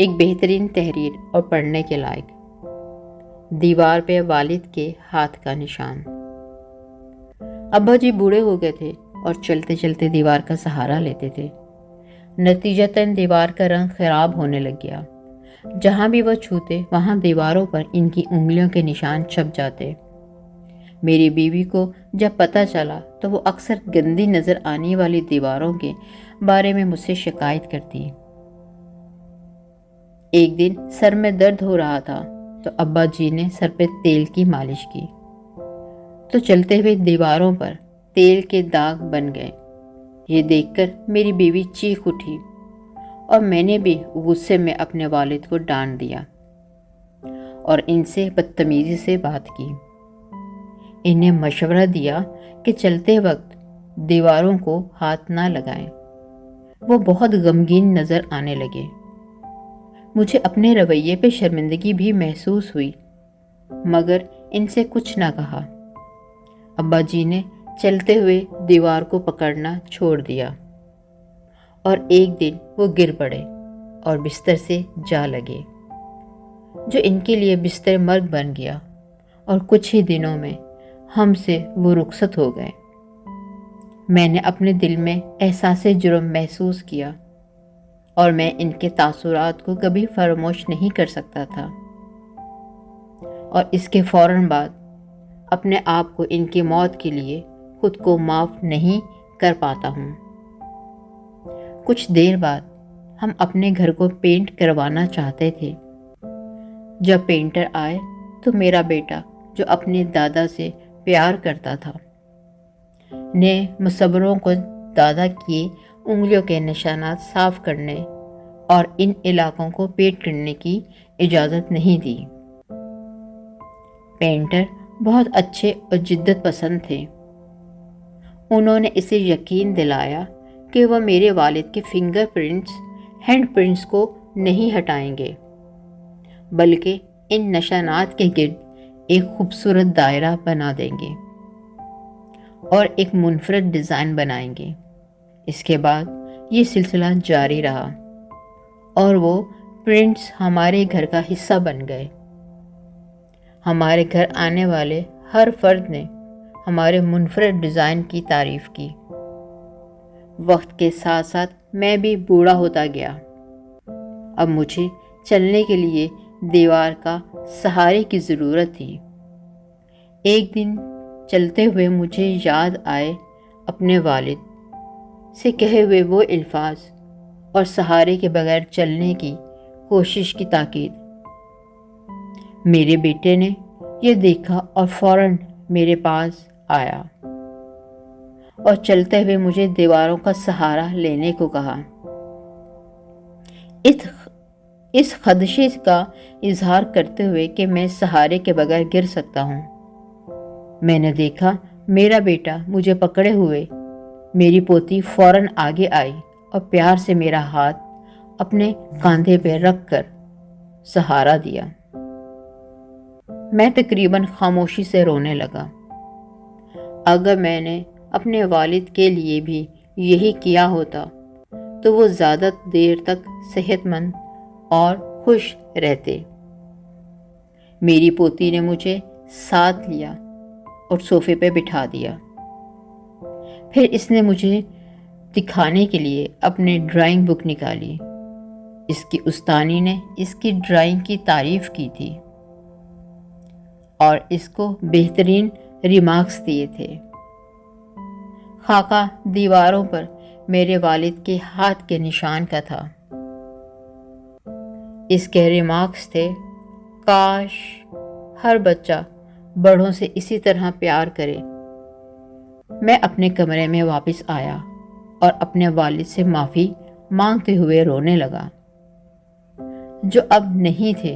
ایک بہترین تحریر اور پڑھنے کے لائق۔ دیوار پہ والد کے ہاتھ کا نشان۔ ابا جی بوڑھے ہو گئے تھے اور چلتے چلتے دیوار کا سہارا لیتے تھے۔ نتیجتاً دیوار کا رنگ خراب ہونے لگ گیا۔ جہاں بھی وہ چھوتے وہاں دیواروں پر ان کی انگلیوں کے نشان چھپ جاتے۔ میری بیوی کو جب پتہ چلا تو وہ اکثر گندی نظر آنے والی دیواروں کے بارے میں مجھ سے شکایت کرتی۔ ایک دن سر میں درد ہو رہا تھا تو ابا جی نے سر پہ تیل کی مالش کی تو چلتے ہوئے دیواروں پر تیل کے داغ بن گئے۔ یہ دیکھ کر میری بیوی چیخ اٹھی اور میں نے بھی غصے میں اپنے والد کو ڈانٹ دیا اور ان سے بدتمیزی سے بات کی۔ انہیں مشورہ دیا کہ چلتے وقت دیواروں کو ہاتھ نہ لگائیں۔ وہ بہت غمگین نظر آنے لگے۔ مجھے اپنے رویے پہ شرمندگی بھی محسوس ہوئی مگر ان سے کچھ نہ کہا۔ ابا جی نے چلتے ہوئے دیوار کو پکڑنا چھوڑ دیا اور ایک دن وہ گر پڑے اور بستر سے جا لگے، جو ان کے لیے بستر مرگ بن گیا اور کچھ ہی دنوں میں ہم سے وہ رخصت ہو گئے۔ میں نے اپنے دل میں احساس جرم محسوس کیا اور میں ان کے تاثرات کو کبھی فراموش نہیں کر سکتا تھا، اور اس کے فوراً بعد اپنے آپ کو ان کی موت کے لیے خود کو معاف نہیں کر پاتا ہوں۔ کچھ دیر بعد ہم اپنے گھر کو پینٹ کروانا چاہتے تھے۔ جب پینٹر آئے تو میرا بیٹا، جو اپنے دادا سے پیار کرتا تھا، نے مصوروں کو دادا کی انگلیوں کے نشانات صاف کرنے اور ان علاقوں کو پینٹ کرنے کی اجازت نہیں دی۔ پینٹر بہت اچھے اور جدت پسند تھے۔ انہوں نے اسے یقین دلایا کہ وہ میرے والد کے فنگر پرنٹس، ہینڈ پرنٹس کو نہیں ہٹائیں گے، بلکہ ان نشانات کے گرد ایک خوبصورت دائرہ بنا دیں گے اور ایک منفرد ڈیزائن بنائیں گے۔ اس کے بعد یہ سلسلہ جاری رہا اور وہ پرنٹس ہمارے گھر کا حصہ بن گئے۔ ہمارے گھر آنے والے ہر فرد نے ہمارے منفرد ڈیزائن کی تعریف کی۔ وقت کے ساتھ ساتھ میں بھی بوڑھا ہوتا گیا۔ اب مجھے چلنے کے لیے دیوار کا سہارے کی ضرورت تھی۔ ایک دن چلتے ہوئے مجھے یاد آئے اپنے والد سے کہے ہوئے وہ الفاظ اور سہارے کے بغیر چلنے کی کوشش کی تاکید۔ میرے بیٹے نے یہ دیکھا اور فوراً میرے پاس آیا اور چلتے ہوئے مجھے دیواروں کا سہارا لینے کو کہا۔ اس خدشے کا اظہار کرتے ہوئے کہ میں سہارے کے بغیر گر سکتا ہوں، میں نے دیکھا میرا بیٹا مجھے پکڑے ہوئے۔ میری پوتی فوراً آگے آئی اور پیار سے میرا ہاتھ اپنے کاندھے پہ رکھ کر سہارا دیا۔ میں تقریباً خاموشی سے رونے لگا۔ اگر میں نے اپنے والد کے لیے بھی یہی کیا ہوتا تو وہ زیادہ دیر تک صحت مند اور خوش رہتے۔ میری پوتی نے مجھے ساتھ لیا اور صوفے پہ بٹھا دیا۔ پھر اس نے مجھے دکھانے کے لیے اپنی ڈرائنگ بک نکالی۔ اس کی استانی نے اس کی ڈرائنگ کی تعریف کی تھی اور اس کو بہترین ریمارکس دیے تھے۔ خاکہ دیواروں پر میرے والد کے ہاتھ کے نشان کا تھا۔ اس کے ریمارکس تھے: کاش ہر بچہ بڑوں سے اسی طرح پیار کرے۔ میں اپنے کمرے میں واپس آیا اور اپنے والد سے معافی مانگتے ہوئے رونے لگا، جو اب نہیں تھے۔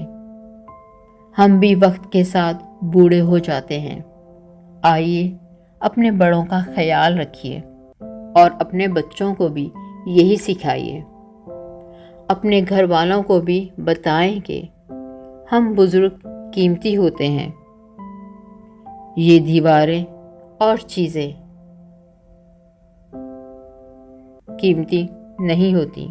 ہم بھی وقت کے ساتھ بوڑھے ہو جاتے ہیں۔ آئیے اپنے بڑوں کا خیال رکھیے اور اپنے بچوں کو بھی یہی سکھائیے۔ اپنے گھر والوں کو بھی بتائیں کہ ہم بزرگ قیمتی ہوتے ہیں۔ یہ دیواریں اور چیزیں قیمتی نہیں ہوتی۔